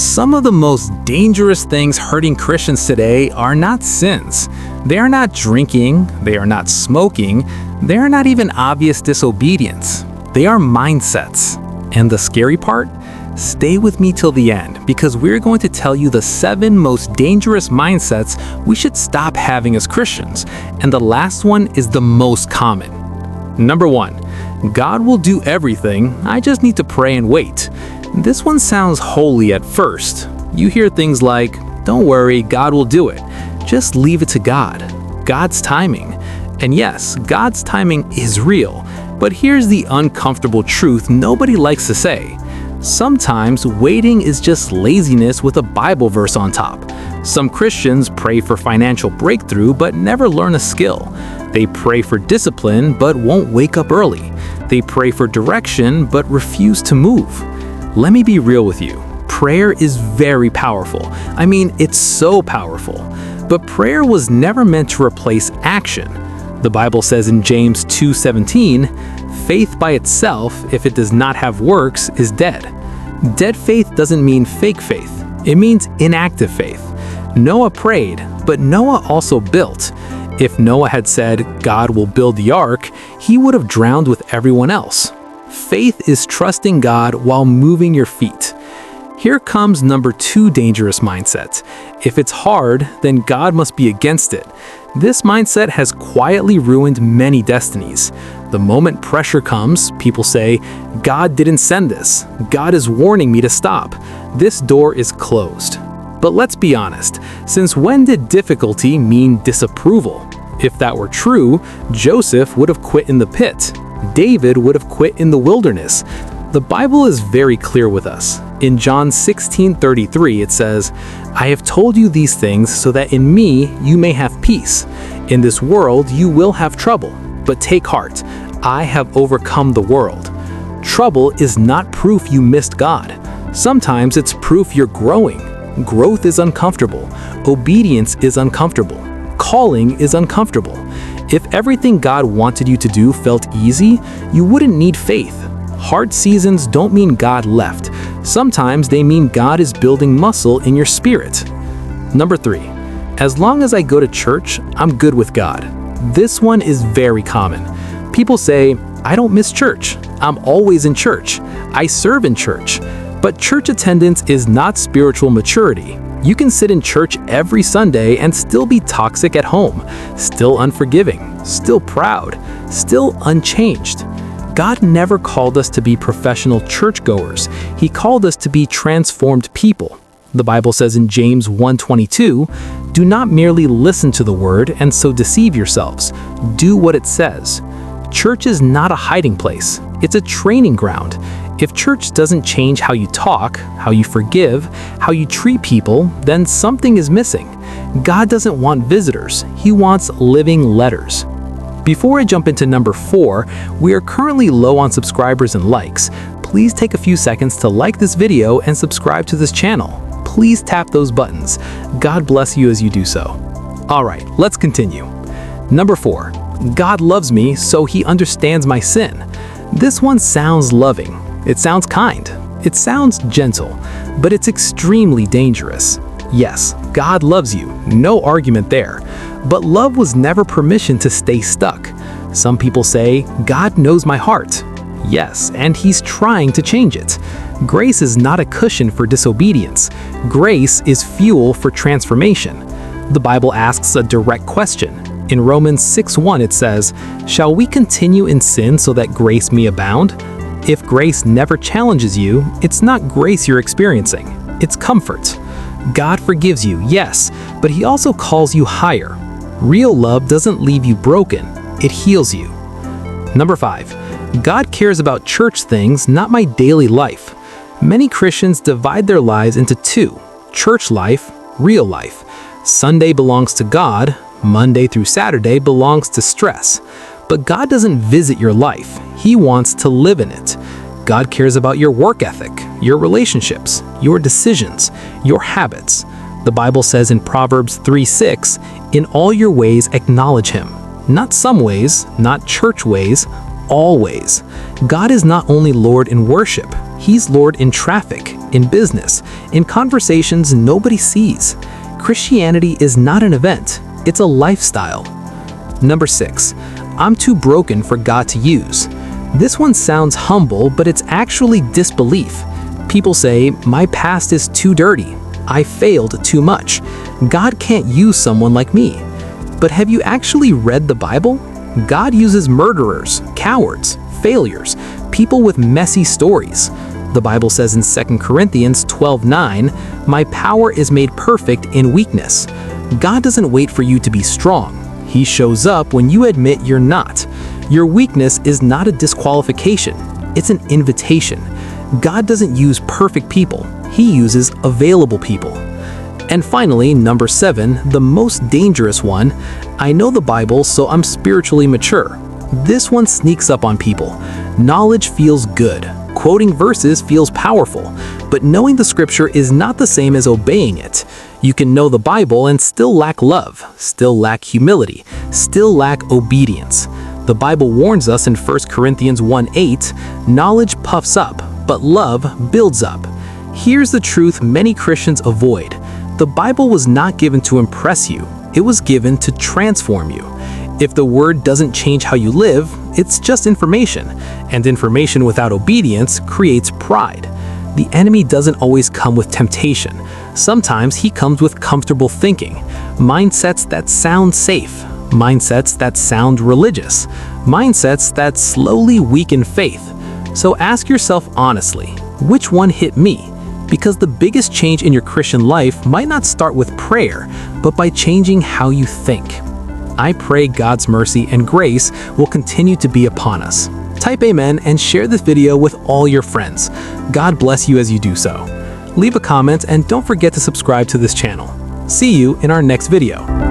Some of the most dangerous things hurting Christians today are not sins. They are not drinking, they are not smoking, they are not even obvious disobedience. They are mindsets. And the scary part? Stay with me till the end, because we're going to tell you the 7 most dangerous mindsets we should stop having as Christians. And the last one is the most common. Number 1, God will do everything, I just need to pray and wait. This one sounds holy at first. You hear things like, don't worry, God will do it. Just leave it to God. God's timing. And yes, God's timing is real. But here's the uncomfortable truth nobody likes to say. Sometimes waiting is just laziness with a Bible verse on top. Some Christians pray for financial breakthrough but never learn a skill. They pray for discipline but won't wake up early. They pray for direction but refuse to move. Let me be real with you. Prayer is very powerful. I mean, it's so powerful. But prayer was never meant to replace action. The Bible says in James 2:17, faith by itself, if it does not have works, is dead. Dead faith doesn't mean fake faith. It means inactive faith. Noah prayed, but Noah also built. If Noah had said, God will build the ark, he would have drowned with everyone else. Faith is trusting God while moving your feet. Here comes number 2 dangerous mindset. If it's hard, then God must be against it. This mindset has quietly ruined many destinies. The moment pressure comes, people say, God didn't send this. God is warning me to stop. This door is closed. But let's be honest, since when did difficulty mean disapproval? If that were true, Joseph would have quit in the pit. David would have quit in the wilderness. The Bible is very clear with us. In John 16:33, it says, I have told you these things so that in me you may have peace. In this world you will have trouble, but take heart, I have overcome the world. Trouble is not proof you missed God. Sometimes it's proof you're growing. Growth is uncomfortable. Obedience is uncomfortable. Calling is uncomfortable. If everything God wanted you to do felt easy, you wouldn't need faith. Hard seasons don't mean God left. Sometimes they mean God is building muscle in your spirit. Number 3, as long as I go to church, I'm good with God. This one is very common. People say, I don't miss church. I'm always in church. I serve in church. But church attendance is not spiritual maturity. You can sit in church every Sunday and still be toxic at home, still unforgiving, still proud, still unchanged. God never called us to be professional churchgoers. He called us to be transformed people. The Bible says in James 1:22, do not merely listen to the word and so deceive yourselves. Do what it says. Church is not a hiding place. It's a training ground. If church doesn't change how you talk, how you forgive, how you treat people, then something is missing. God doesn't want visitors. He wants living letters. Before I jump into number 4, we are currently low on subscribers and likes. Please take a few seconds to like this video and subscribe to this channel. Please tap those buttons. God bless you as you do so. Alright, let's continue. Number 4, God loves me, so He understands my sin. This one sounds loving. It sounds kind. It sounds gentle, but it's extremely dangerous. Yes, God loves you, no argument there. But love was never permission to stay stuck. Some people say, God knows my heart. Yes, and He's trying to change it. Grace is not a cushion for disobedience. Grace is fuel for transformation. The Bible asks a direct question. In Romans 6:1 it says, shall we continue in sin so that grace may abound? If grace never challenges you, it's not grace you're experiencing. It's comfort. God forgives you, yes, but He also calls you higher. Real love doesn't leave you broken. It heals you. Number 5, God cares about church things, not my daily life. Many Christians divide their lives into 2, church life, real life. Sunday belongs to God, Monday through Saturday belongs to stress. But God doesn't visit your life. He wants to live in it. God cares about your work ethic, your relationships, your decisions, your habits. The Bible says in Proverbs 3:6, in all your ways acknowledge Him. Not some ways, not church ways, all ways. God is not only Lord in worship, He's Lord in traffic, in business, in conversations nobody sees. Christianity is not an event, it's a lifestyle. Number 6. I'm too broken for God to use. This one sounds humble, but it's actually disbelief. People say, my past is too dirty. I failed too much. God can't use someone like me. But have you actually read the Bible? God uses murderers, cowards, failures, people with messy stories. The Bible says in 2 Corinthians 12:9, "My power is made perfect in weakness." God doesn't wait for you to be strong. He shows up when you admit you're not. Your weakness is not a disqualification. It's an invitation. God doesn't use perfect people. He uses available people. And finally, number 7, the most dangerous one. I know the Bible, so I'm spiritually mature. This one sneaks up on people. Knowledge feels good. Quoting verses feels powerful. But knowing the scripture is not the same as obeying it. You can know the Bible and still lack love, still lack humility, still lack obedience. The Bible warns us in 1 Corinthians 1:8, knowledge puffs up, but love builds up. Here's the truth many Christians avoid. The Bible was not given to impress you. It was given to transform you. If the word doesn't change how you live, it's just information. And information without obedience creates pride. The enemy doesn't always come with temptation. Sometimes he comes with comfortable thinking, mindsets that sound safe, mindsets that sound religious, mindsets that slowly weaken faith. So ask yourself honestly, which one hit me? Because the biggest change in your Christian life might not start with prayer, but by changing how you think. I pray God's mercy and grace will continue to be upon us. Type amen and share this video with all your friends. God bless you as you do so. Leave a comment and don't forget to subscribe to this channel. See you in our next video.